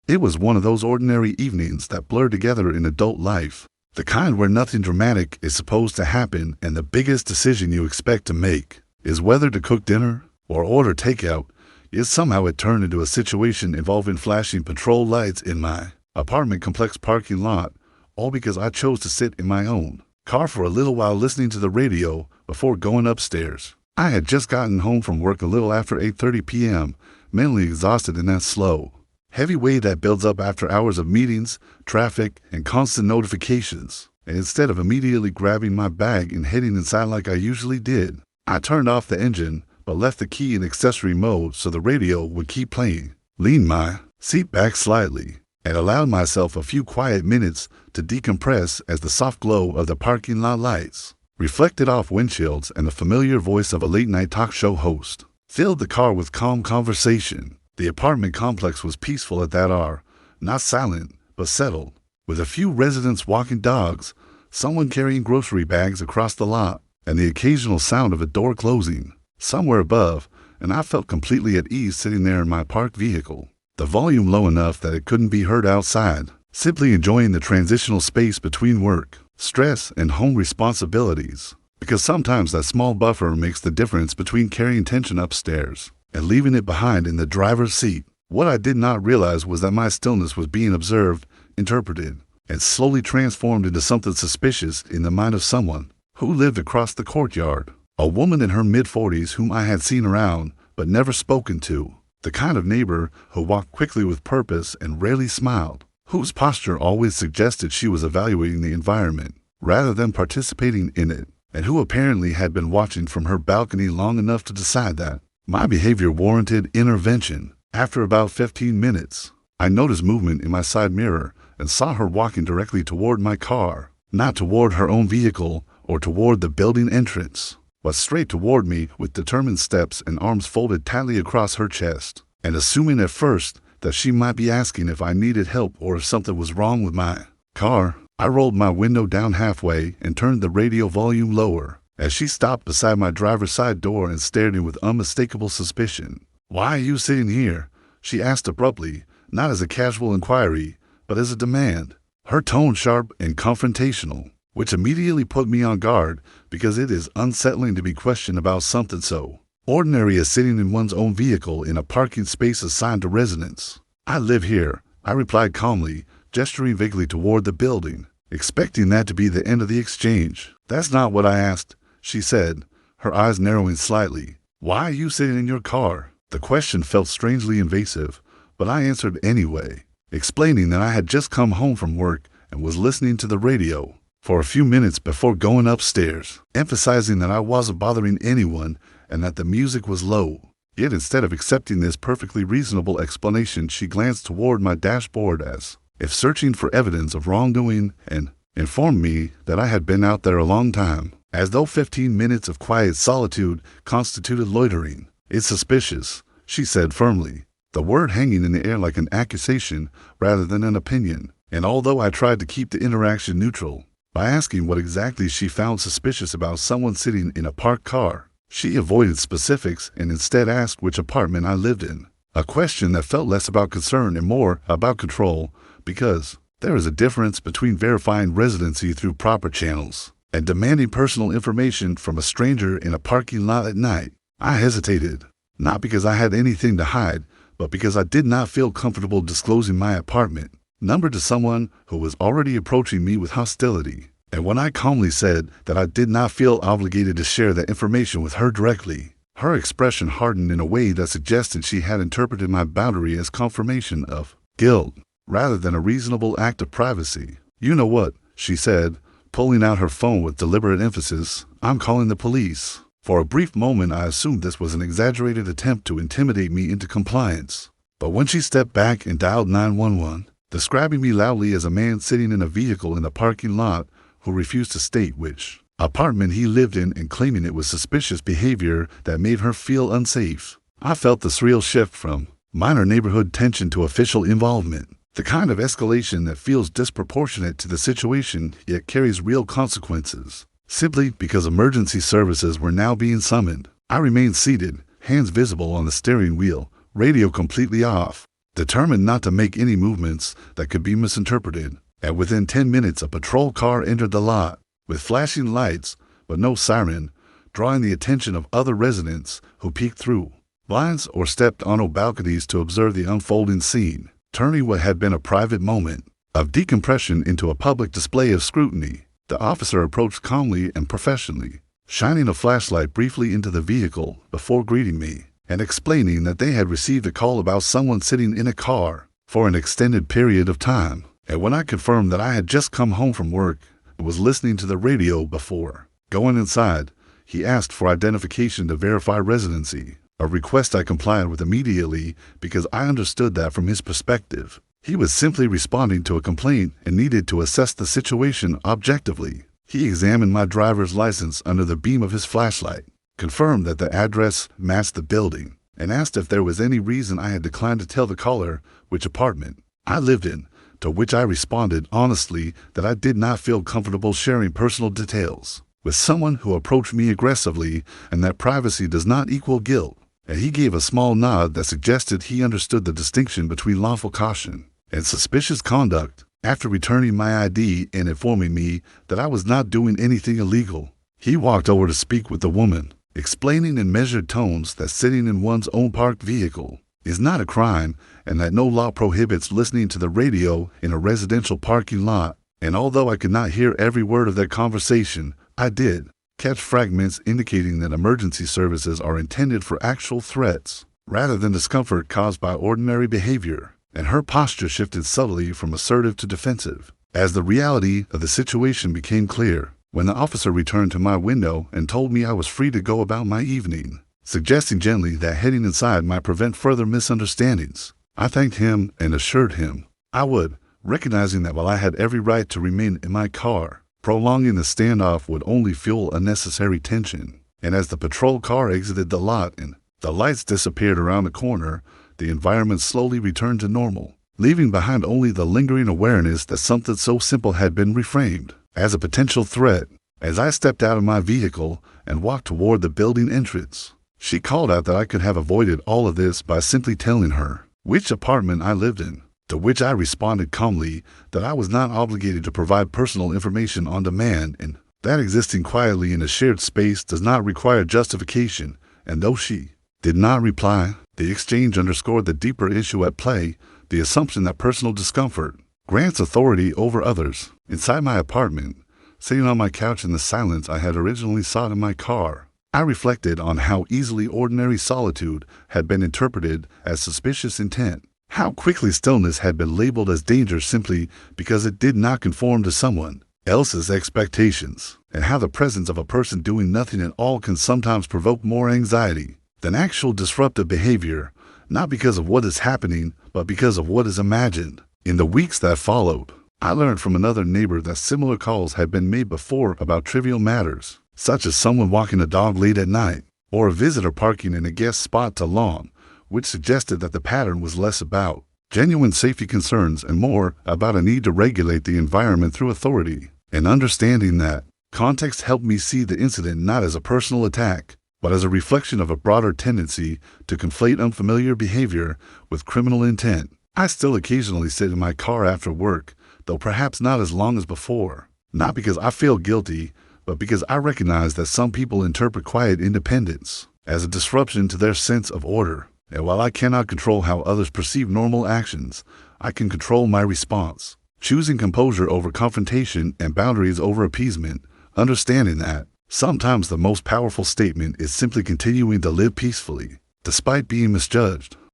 It was one of those ordinary evenings that blur together in adult life, the kind where nothing dramatic is supposed to happen and the biggest decision you expect to make is whether to cook dinner or order takeout. Yet somehow it turned into a situation involving flashing patrol lights in my apartment complex parking lot, all because I chose to sit in my own car for a little while listening to the radio before going upstairs. I had just gotten home from work a little after 8:30 p.m., mentally exhausted in that slow, heavy way that builds up after hours of meetings, traffic, and constant notifications. And instead of immediately grabbing my bag and heading inside like I usually did, I turned off the engine but left the key in accessory mode so the radio would keep playing, leaned my seat back slightly, and allowed myself a few quiet minutes to decompress as the soft glow of the parking lot lights, reflected off windshields and the familiar voice of a late-night talk show host, filled the car with calm conversation. The apartment complex was peaceful at that hour, not silent, but settled, with a few residents walking dogs, someone carrying grocery bags across the lot, and the occasional sound of a door closing somewhere above, and I felt completely at ease sitting there in my parked vehicle, the volume low enough that it couldn't be heard outside, simply enjoying the transitional space between work, stress, and home responsibilities, because sometimes that small buffer makes the difference between carrying tension upstairs and leaving it behind in the driver's seat. What I did not realize was that my stillness was being observed, interpreted, and slowly transformed into something suspicious in the mind of someone who lived across the courtyard. A woman in her mid-40s whom I had seen around but never spoken to. The kind of neighbor who walked quickly with purpose and rarely smiled, whose posture always suggested she was evaluating the environment rather than participating in it, and who apparently had been watching from her balcony long enough to decide that my behavior warranted intervention. After about 15 minutes, I noticed movement in my side mirror and saw her walking directly toward my car, not toward her own vehicle or toward the building entrance, but straight toward me with determined steps and arms folded tightly across her chest, and assuming at first that she might be asking if I needed help or if something was wrong with my car, I rolled my window down halfway and turned the radio volume lower as she stopped beside my driver's side door and stared in with unmistakable suspicion. "Why are you sitting here?" she asked abruptly, not as a casual inquiry, but as a demand, her tone sharp and confrontational, which immediately put me on guard because it is unsettling to be questioned about something so ordinary as sitting in one's own vehicle in a parking space assigned to residents. "I live here," I replied calmly, gesturing vaguely toward the building, expecting that to be the end of the exchange. "That's not what I asked," she said, her eyes narrowing slightly. "Why are you sitting in your car?" The question felt strangely invasive, but I answered anyway, explaining that I had just come home from work and was listening to the radio for a few minutes before going upstairs, emphasizing that I wasn't bothering anyone and that the music was low. Yet instead of accepting this perfectly reasonable explanation, she glanced toward my dashboard as if searching for evidence of wrongdoing and informed me that I had been out there a long time, as though 15 minutes of quiet solitude constituted loitering. "It's suspicious," she said firmly, the word hanging in the air like an accusation rather than an opinion. And although I tried to keep the interaction neutral by asking what exactly she found suspicious about someone sitting in a parked car, she avoided specifics and instead asked which apartment I lived in, a question that felt less about concern and more about control, because there is a difference between verifying residency through proper channels and demanding personal information from a stranger in a parking lot at night. I hesitated, not because I had anything to hide, but because I did not feel comfortable disclosing my apartment number to someone who was already approaching me with hostility. And when I calmly said that I did not feel obligated to share that information with her directly, her expression hardened in a way that suggested she had interpreted my boundary as confirmation of guilt rather than a reasonable act of privacy. "You know what?" she said, pulling out her phone with deliberate emphasis. "I'm calling the police." For a brief moment I assumed this was an exaggerated attempt to intimidate me into compliance. But when she stepped back and dialed 911, describing me loudly as a man sitting in a vehicle in a parking lot who refused to state which apartment he lived in and claiming it was suspicious behavior that made her feel unsafe, I felt the surreal shift from minor neighborhood tension to official involvement, the kind of escalation that feels disproportionate to the situation yet carries real consequences, simply because emergency services were now being summoned. I remained seated, hands visible on the steering wheel, radio completely off, determined not to make any movements that could be misinterpreted. And within 10 minutes, a patrol car entered the lot with flashing lights, but no siren, drawing the attention of other residents who peeked through blinds or stepped onto balconies to observe the unfolding scene, turning what had been a private moment of decompression into a public display of scrutiny. The officer approached calmly and professionally, shining a flashlight briefly into the vehicle before greeting me and explaining that they had received a call about someone sitting in a car for an extended period of time. And when I confirmed that I had just come home from work and was listening to the radio before going inside, he asked for identification to verify residency, a request I complied with immediately because I understood that from his perspective, he was simply responding to a complaint and needed to assess the situation objectively. He examined my driver's license under the beam of his flashlight, confirmed that the address matched the building, and asked if there was any reason I had declined to tell the caller which apartment I lived in, to which I responded honestly that I did not feel comfortable sharing personal details with someone who approached me aggressively and that privacy does not equal guilt. And he gave a small nod that suggested he understood the distinction between lawful caution and suspicious conduct. After returning my ID and informing me that I was not doing anything illegal, he walked over to speak with the woman, explaining in measured tones that sitting in one's own parked vehicle is not a crime and that no law prohibits listening to the radio in a residential parking lot. And although I could not hear every word of their conversation, I did catch fragments indicating that emergency services are intended for actual threats rather than discomfort caused by ordinary behavior, and her posture shifted subtly from assertive to defensive as the reality of the situation became clear. When the officer returned to my window and told me I was free to go about my evening, suggesting gently that heading inside might prevent further misunderstandings, I thanked him and assured him I would, recognizing that while I had every right to remain in my car, prolonging the standoff would only fuel unnecessary tension. And as the patrol car exited the lot and the lights disappeared around the corner, the environment slowly returned to normal, leaving behind only the lingering awareness that something so simple had been reframed as a potential threat. As I stepped out of my vehicle and walked toward the building entrance, she called out that I could have avoided all of this by simply telling her which apartment I lived in, to which I responded calmly that I was not obligated to provide personal information on demand and that existing quietly in a shared space does not require justification. And though she did not reply, the exchange underscored the deeper issue at play, the assumption that personal discomfort grants authority over others. Inside my apartment, sitting on my couch in the silence I had originally sought in my car, I reflected on how easily ordinary solitude had been interpreted as suspicious intent. How quickly stillness had been labeled as danger simply because it did not conform to someone else's expectations, and how the presence of a person doing nothing at all can sometimes provoke more anxiety than actual disruptive behavior, not because of what is happening, but because of what is imagined. In the weeks that followed, I learned from another neighbor that similar calls had been made before about trivial matters, such as someone walking a dog late at night, or a visitor parking in a guest spot too long, which suggested that the pattern was less about genuine safety concerns and more about a need to regulate the environment through authority. And understanding that context helped me see the incident not as a personal attack, but as a reflection of a broader tendency to conflate unfamiliar behavior with criminal intent. I still occasionally sit in my car after work, though perhaps not as long as before, not because I feel guilty, but because I recognize that some people interpret quiet independence as a disruption to their sense of order. And while I cannot control how others perceive normal actions, I can control my response, choosing composure over confrontation and boundaries over appeasement, understanding that sometimes the most powerful statement is simply continuing to live peacefully, despite being misjudged.